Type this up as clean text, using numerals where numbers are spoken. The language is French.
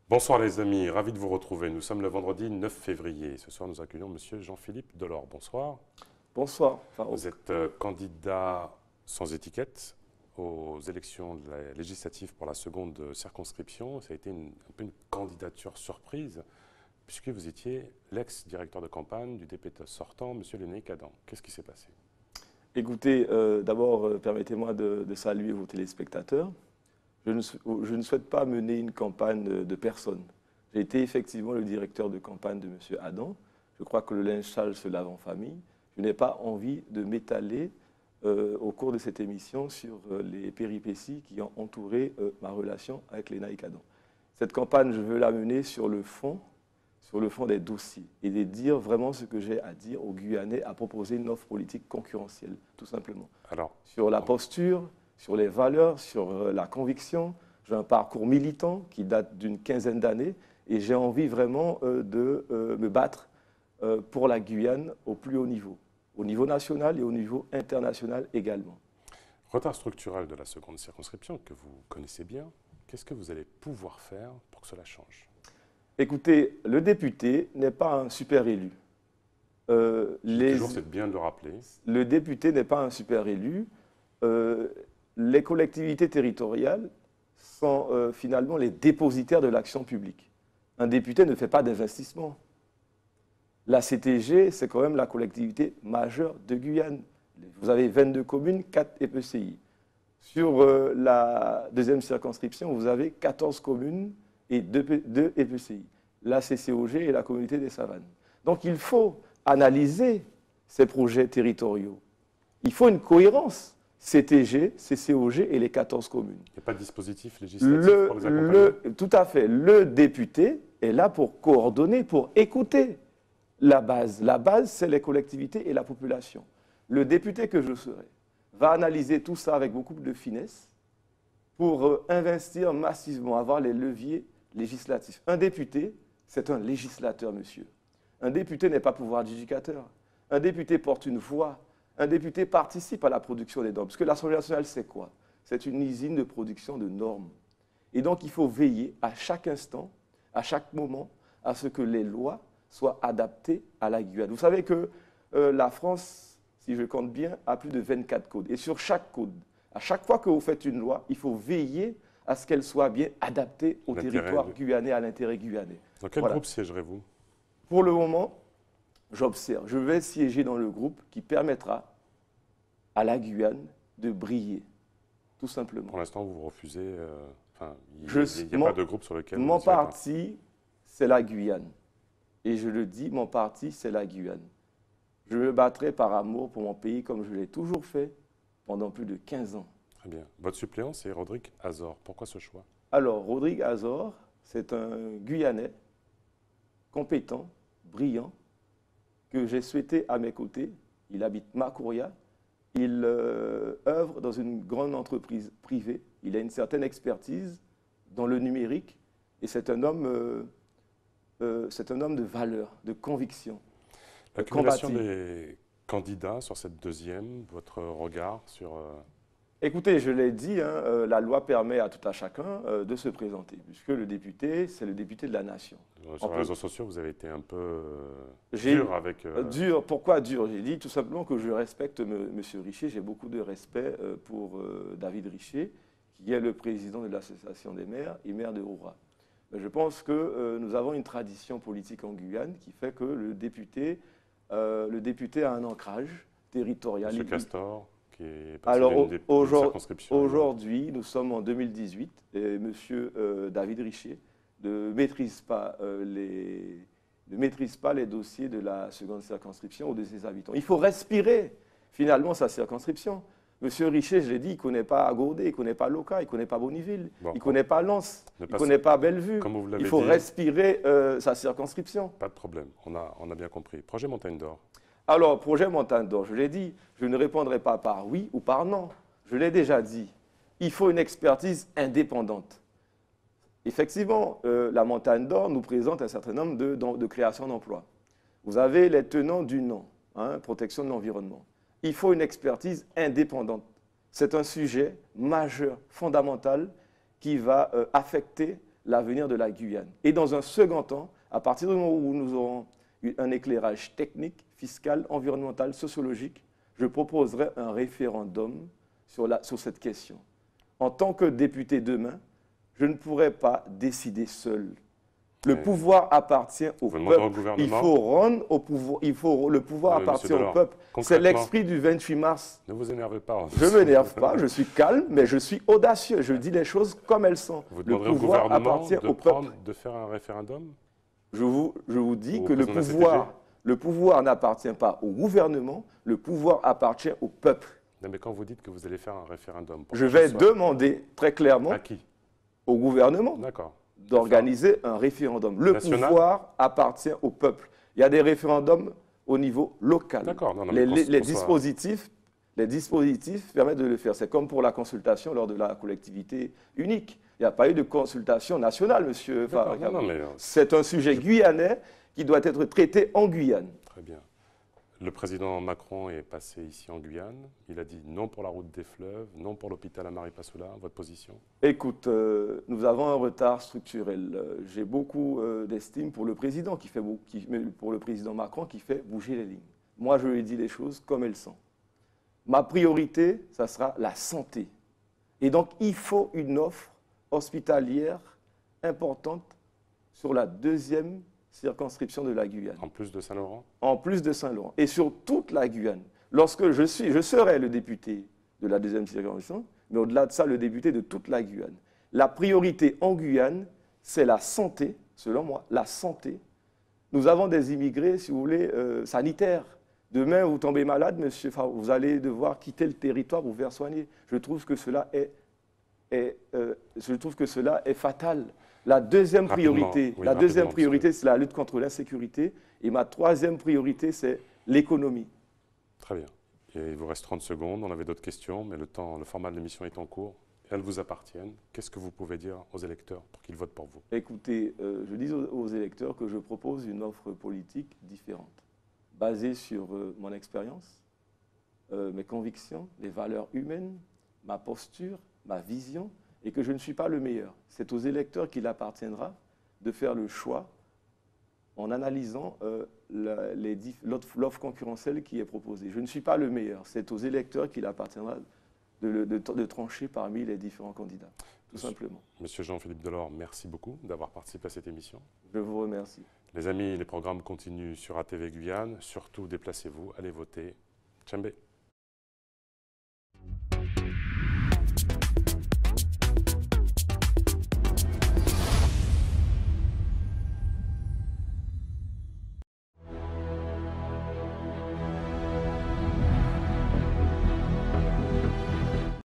Bonsoir les amis, ravi de vous retrouver. Nous sommes le vendredi 9 février. Ce soir, nous accueillons Monsieur Jean-Philippe Delors. Bonsoir. Bonsoir, Farouk. Vous êtes candidat sans étiquette aux élections législatives pour la seconde circonscription. Ça a été un peu une candidature surprise, puisque vous étiez l'ex-directeur de campagne du député sortant, Monsieur Lénaïque Adam. Qu'est-ce qui s'est passé? Écoutez, d'abord, permettez-moi de saluer vos téléspectateurs. Je ne souhaite pas mener une campagne de personne. J'ai été effectivement le directeur de campagne de M. Adam. Je crois que le linge sale se lave en famille. Je n'ai pas envie de m'étaler au cours de cette émission sur les péripéties qui ont entouré ma relation avec Lénaïque Adam. Cette campagne, je veux la mener sur le fond des dossiers et de dire vraiment ce que j'ai à dire aux Guyanais, à proposer une offre politique concurrentielle, tout simplement. Alors, sur la posture, sur les valeurs, sur la conviction. J'ai un parcours militant qui date d'une quinzaine d'années et j'ai envie vraiment de me battre pour la Guyane au plus haut niveau national et au niveau international également. retard structurel de la seconde circonscription que vous connaissez bien, qu'est-ce que vous allez pouvoir faire pour que cela change? Écoutez, le député n'est pas un super élu. Toujours, c'est bien de le rappeler. Le député n'est pas un super élu. Les collectivités territoriales sont finalement les dépositaires de l'action publique. Un député ne fait pas d'investissement. La CTG, c'est quand même la collectivité majeure de Guyane. Vous avez 22 communes, 4 EPCI. Sur la deuxième circonscription, vous avez 14 communes et 2 EPCI. La CCOG et la communauté des Savanes. Donc il faut analyser ces projets territoriaux. Il faut une cohérence. CTG, CCOG et les 14 communes. Il n'y a pas de dispositif législatif pour les accompagner? Tout à fait. Le député est là pour coordonner, pour écouter la base. La base, c'est les collectivités et la population. Le député que je serai va analyser tout ça avec beaucoup de finesse pour investir massivement, avoir les leviers législatifs. Un député, c'est un législateur, monsieur. Un député n'est pas pouvoir adjudicateur. Un député porte une voix. Un député participe à la production des normes. Parce que l'Assemblée nationale, c'est quoi? C'est une usine de production de normes. Et donc, il faut veiller à chaque instant, à chaque moment, à ce que les lois soient adaptées à la Guyane. Vous savez que la France, si je compte bien, a plus de 24 codes. Et sur chaque code, à chaque fois que vous faites une loi, il faut veiller à ce qu'elle soit bien adaptée au territoire guyanais, à l'intérêt guyanais. Dans quel groupe siégerez-vous? Pour le moment, j'observe. Je vais siéger dans le groupe qui permettra à la Guyane de briller, tout simplement. Pour l'instant, vous refusez... il n'y a pas de groupe sur lequel... Mon parti, c'est la Guyane. Et je le dis, mon parti, c'est la Guyane. Je me battrai par amour pour mon pays comme je l'ai toujours fait pendant plus de 15 ans. Très bien. Votre suppléant, c'est Rodrigue Azor. Pourquoi ce choix? Alors, Rodrigue Azor, c'est un Guyanais compétent, brillant, que j'ai souhaité à mes côtés. Il habite Makouria. Il œuvre dans une grande entreprise privée. Il a une certaine expertise dans le numérique. Et c'est un homme de valeur, de conviction. L'accumulation des candidats sur cette deuxième, votre regard sur... Écoutez, je l'ai dit, la loi permet à tout à chacun de se présenter, puisque le député, c'est le député de la nation. Sur les réseaux sociaux, vous avez été un peu dur avec... Dur, pourquoi dur? J'ai dit tout simplement que je respecte M. Richer, j'ai beaucoup de respect pour David Richer, qui est le président de l'Association des maires et maire de Roura. Mais je pense que nous avons une tradition politique en Guyane qui fait que le député a un ancrage territorial. M. Castor, qui est alors circonscriptions. aujourd'hui, nous sommes en 2018 et M. David Richer ne maîtrise pas les dossiers de la seconde circonscription ou de ses habitants. Il faut respirer finalement sa circonscription. Monsieur Richer, je l'ai dit, il ne connaît pas Agourdé, il ne connaît pas Loca, il ne connaît pas Bonneville, il ne connaît pas Lens, il ne connaît pas Bellevue. Il faut respirer sa circonscription. Pas de problème, on a bien compris. Projet Montagne d'Or. Alors, projet Montagne d'Or, je l'ai dit, je ne répondrai pas par oui ou par non. Je l'ai déjà dit. Il faut une expertise indépendante. Effectivement, la Montagne d'Or nous présente un certain nombre de créations d'emplois. Vous avez les tenants du non, protection de l'environnement. Il faut une expertise indépendante. C'est un sujet majeur, fondamental, qui va affecter l'avenir de la Guyane. Et dans un second temps, à partir du moment où nous aurons un éclairage technique, fiscal, environnemental, sociologique, je proposerai un référendum sur cette question. En tant que député demain, je ne pourrai pas décider seul. Le pouvoir appartient au peuple. Il faut rendre au pouvoir. Le pouvoir appartient au peuple. C'est l'esprit du 28 mars. Ne vous énervez pas. Je ne m'énerve pas, je suis calme, mais je suis audacieux. Je dis les choses comme elles sont. Vous demanderez au gouvernement de faire un référendum? Je vous dis que le pouvoir n'appartient pas au gouvernement, le pouvoir appartient au peuple. Non, mais quand vous dites que vous allez faire un référendum, je vais demander très clairement à qui? Au gouvernement d'organiser un référendum. Le pouvoir appartient au peuple. Il y a des référendums au niveau local. Les dispositifs permettent de le faire. C'est comme pour la consultation lors de la collectivité unique. Il n'y a pas eu de consultation nationale, monsieur Farrakhan. C'est un sujet guyanais qui doit être traité en Guyane. Très bien. Le président Macron est passé ici en Guyane. Il a dit non pour la route des fleuves, non pour l'hôpital à Maripasoula. Votre position? Écoute, nous avons un retard structurel. J'ai beaucoup d'estime pour le président pour le président Macron qui fait bouger les lignes. Moi, je lui dis les choses comme elles sont. Ma priorité, ça sera la santé. Et donc, il faut une offre hospitalière importante sur la deuxième circonscription de la Guyane. En plus de Saint-Laurent? En plus de Saint-Laurent. Et sur toute la Guyane. Lorsque je serai le député de la deuxième circonscription, mais au-delà de ça, le député de toute la Guyane. La priorité en Guyane, c'est la santé, selon moi, la santé. Nous avons des immigrés, si vous voulez, sanitaires. Demain, vous tombez malade, monsieur, vous allez devoir quitter le territoire pour vous faire soigner. Je trouve que cela est fatal. La deuxième priorité, c'est la lutte contre l'insécurité. Et ma troisième priorité, c'est l'économie. Très bien. Et il vous reste 30 secondes. On avait d'autres questions, mais le format de l'émission est en cours. Elles vous appartiennent. Qu'est-ce que vous pouvez dire aux électeurs pour qu'ils votent pour vous? Écoutez, je dis aux électeurs que je propose une offre politique différente, basée sur mon expérience, mes convictions, les valeurs humaines, ma posture, ma vision, et que je ne suis pas le meilleur. C'est aux électeurs qu'il appartiendra de faire le choix en analysant l'offre concurrentielle qui est proposée. Je ne suis pas le meilleur. C'est aux électeurs qu'il appartiendra de trancher parmi les différents candidats, tout simplement. Monsieur Jean-Philippe Delors, merci beaucoup d'avoir participé à cette émission. Je vous remercie. Les amis, les programmes continuent sur ATV Guyane. Surtout, déplacez-vous, allez voter. Tchambé.